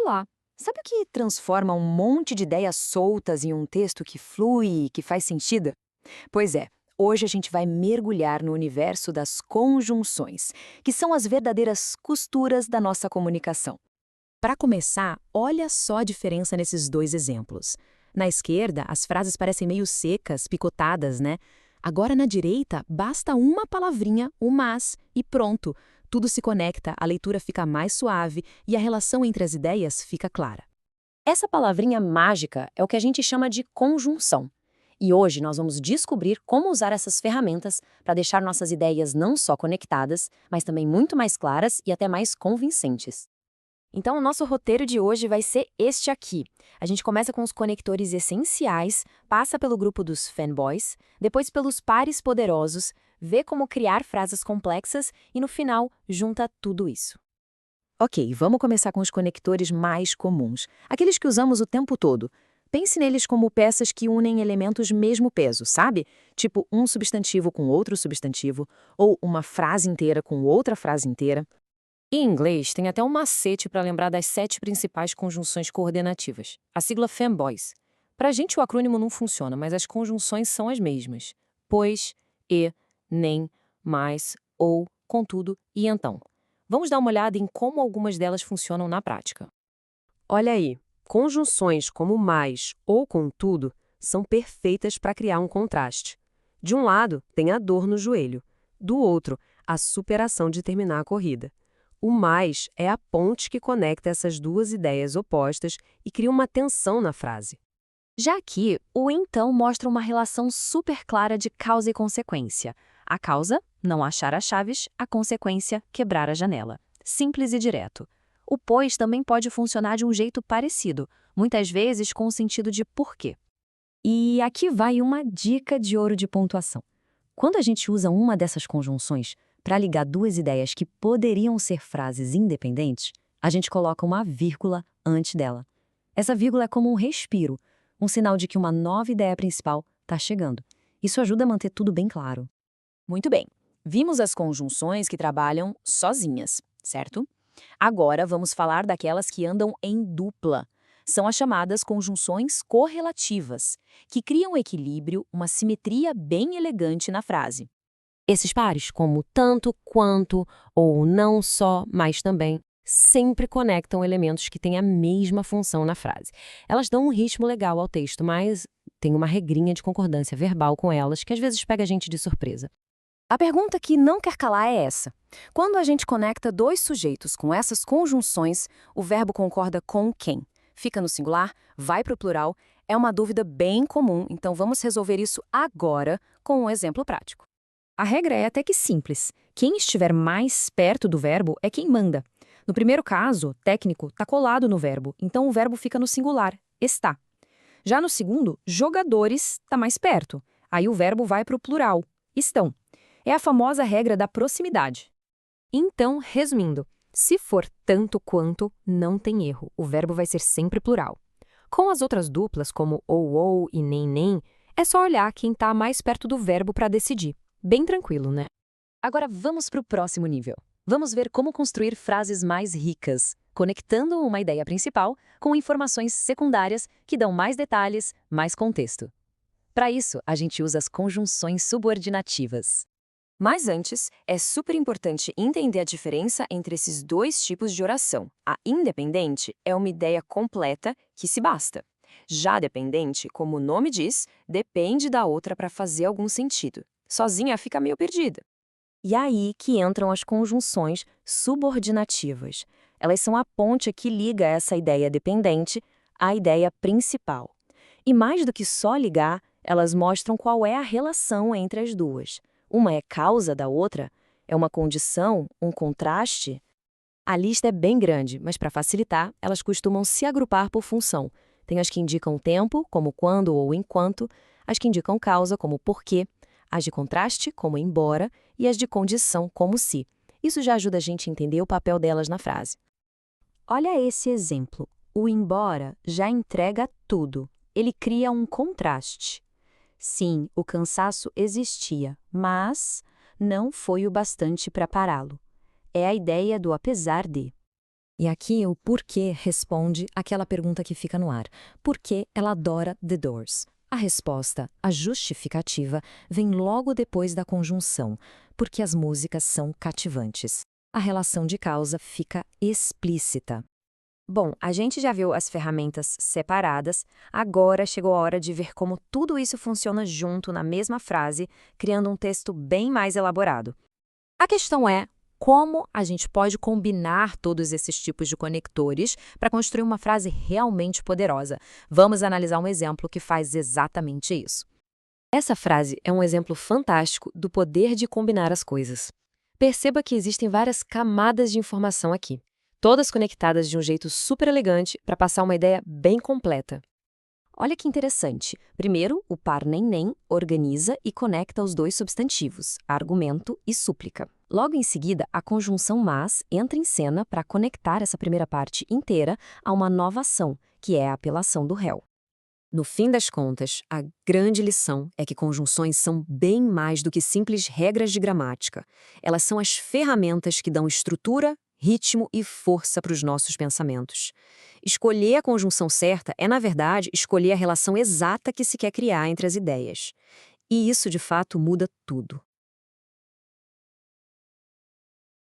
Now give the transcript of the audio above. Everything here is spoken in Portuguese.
Olá! Sabe o que transforma um monte de ideias soltas em um texto que flui e que faz sentido? Pois é, hoje a gente vai mergulhar no universo das conjunções, que são as verdadeiras costuras da nossa comunicação. Para começar, olha só a diferença nesses dois exemplos. Na esquerda, as frases parecem meio secas, picotadas, né? Agora na direita, basta uma palavrinha, o mas, e pronto. Tudo se conecta, a leitura fica mais suave e a relação entre as ideias fica clara. Essa palavrinha mágica é o que a gente chama de conjunção. E hoje nós vamos descobrir como usar essas ferramentas para deixar nossas ideias não só conectadas, mas também muito mais claras e até mais convincentes. Então, o nosso roteiro de hoje vai ser este aqui. A gente começa com os conectores essenciais, passa pelo grupo dos fanboys, depois pelos pares poderosos, vê como criar frases complexas e, no final, junta tudo isso. Ok, vamos começar com os conectores mais comuns, aqueles que usamos o tempo todo. Pense neles como peças que unem elementos mesmo peso, sabe? Tipo um substantivo com outro substantivo, ou uma frase inteira com outra frase inteira. Em inglês, tem até um macete para lembrar das 7 principais conjunções coordenativas. A sigla FAMBOYS. Para a gente o acrônimo não funciona, mas as conjunções são as mesmas. Pois, e, nem, mais, ou, contudo e então. Vamos dar uma olhada em como algumas delas funcionam na prática. Olha aí, conjunções como mais ou contudo são perfeitas para criar um contraste. De um lado, tem a dor no joelho. Do outro, a superação de terminar a corrida. O mais é a ponte que conecta essas duas ideias opostas e cria uma tensão na frase. Já aqui, o então mostra uma relação super clara de causa e consequência. A causa, não achar as chaves, a consequência, quebrar a janela. Simples e direto. O pois também pode funcionar de um jeito parecido, muitas vezes com o sentido de porquê. E aqui vai uma dica de ouro de pontuação. Quando a gente usa uma dessas conjunções para ligar duas ideias que poderiam ser frases independentes, a gente coloca uma vírgula antes dela. Essa vírgula é como um respiro, um sinal de que uma nova ideia principal está chegando. Isso ajuda a manter tudo bem claro. Muito bem, vimos as conjunções que trabalham sozinhas, certo? Agora vamos falar daquelas que andam em dupla. São as chamadas conjunções correlativas, que criam equilíbrio, uma simetria bem elegante na frase. Esses pares, como tanto, quanto ou não só, mas também, sempre conectam elementos que têm a mesma função na frase. Elas dão um ritmo legal ao texto, mas tem uma regrinha de concordância verbal com elas que às vezes pega a gente de surpresa. A pergunta que não quer calar é essa. Quando a gente conecta dois sujeitos com essas conjunções, o verbo concorda com quem? Fica no singular? Vai para o plural? É uma dúvida bem comum, então vamos resolver isso agora com um exemplo prático. A regra é até que simples. Quem estiver mais perto do verbo é quem manda. No primeiro caso, técnico, está colado no verbo, então o verbo fica no singular, está. Já no segundo, jogadores está mais perto. Aí o verbo vai para o plural, estão. É a famosa regra da proximidade. Então, resumindo, se for tanto quanto, não tem erro. O verbo vai ser sempre plural. Com as outras duplas, como ou e nem, é só olhar quem está mais perto do verbo para decidir. Bem tranquilo, né? Agora vamos para o próximo nível. Vamos ver como construir frases mais ricas, conectando uma ideia principal com informações secundárias que dão mais detalhes, mais contexto. Para isso, a gente usa as conjunções subordinativas. Mas antes, é super importante entender a diferença entre esses dois tipos de oração. A independente é uma ideia completa que se basta. Já a dependente, como o nome diz, depende da outra para fazer algum sentido. Sozinha fica meio perdida. E aí que entram as conjunções subordinativas. Elas são a ponte que liga essa ideia dependente à ideia principal. E mais do que só ligar, elas mostram qual é a relação entre as duas. Uma é causa da outra? É uma condição? Um contraste? A lista é bem grande, mas para facilitar, elas costumam se agrupar por função. Tem as que indicam tempo, como quando ou enquanto, as que indicam causa, como porquê, as de contraste, como embora, e as de condição, como se. Isso já ajuda a gente a entender o papel delas na frase. Olha esse exemplo. O embora já entrega tudo. Ele cria um contraste. Sim, o cansaço existia, mas não foi o bastante para pará-lo. É a ideia do apesar de. E aqui o porquê responde àquela pergunta que fica no ar. Por que ela adora The Doors? A resposta, a justificativa, vem logo depois da conjunção, porque as músicas são cativantes. A relação de causa fica explícita. Bom, a gente já viu as ferramentas separadas, agora chegou a hora de ver como tudo isso funciona junto na mesma frase, criando um texto bem mais elaborado. A questão é como a gente pode combinar todos esses tipos de conectores para construir uma frase realmente poderosa. Vamos analisar um exemplo que faz exatamente isso. Essa frase é um exemplo fantástico do poder de combinar as coisas. Perceba que existem várias camadas de informação aqui, todas conectadas de um jeito super elegante para passar uma ideia bem completa. Olha que interessante. Primeiro, o par nem organiza e conecta os dois substantivos, argumento e súplica. Logo em seguida, a conjunção mas entra em cena para conectar essa primeira parte inteira a uma nova ação, que é a apelação do réu. No fim das contas, a grande lição é que conjunções são bem mais do que simples regras de gramática. Elas são as ferramentas que dão estrutura, ritmo e força para os nossos pensamentos. Escolher a conjunção certa é, na verdade, escolher a relação exata que se quer criar entre as ideias. E isso, de fato, muda tudo.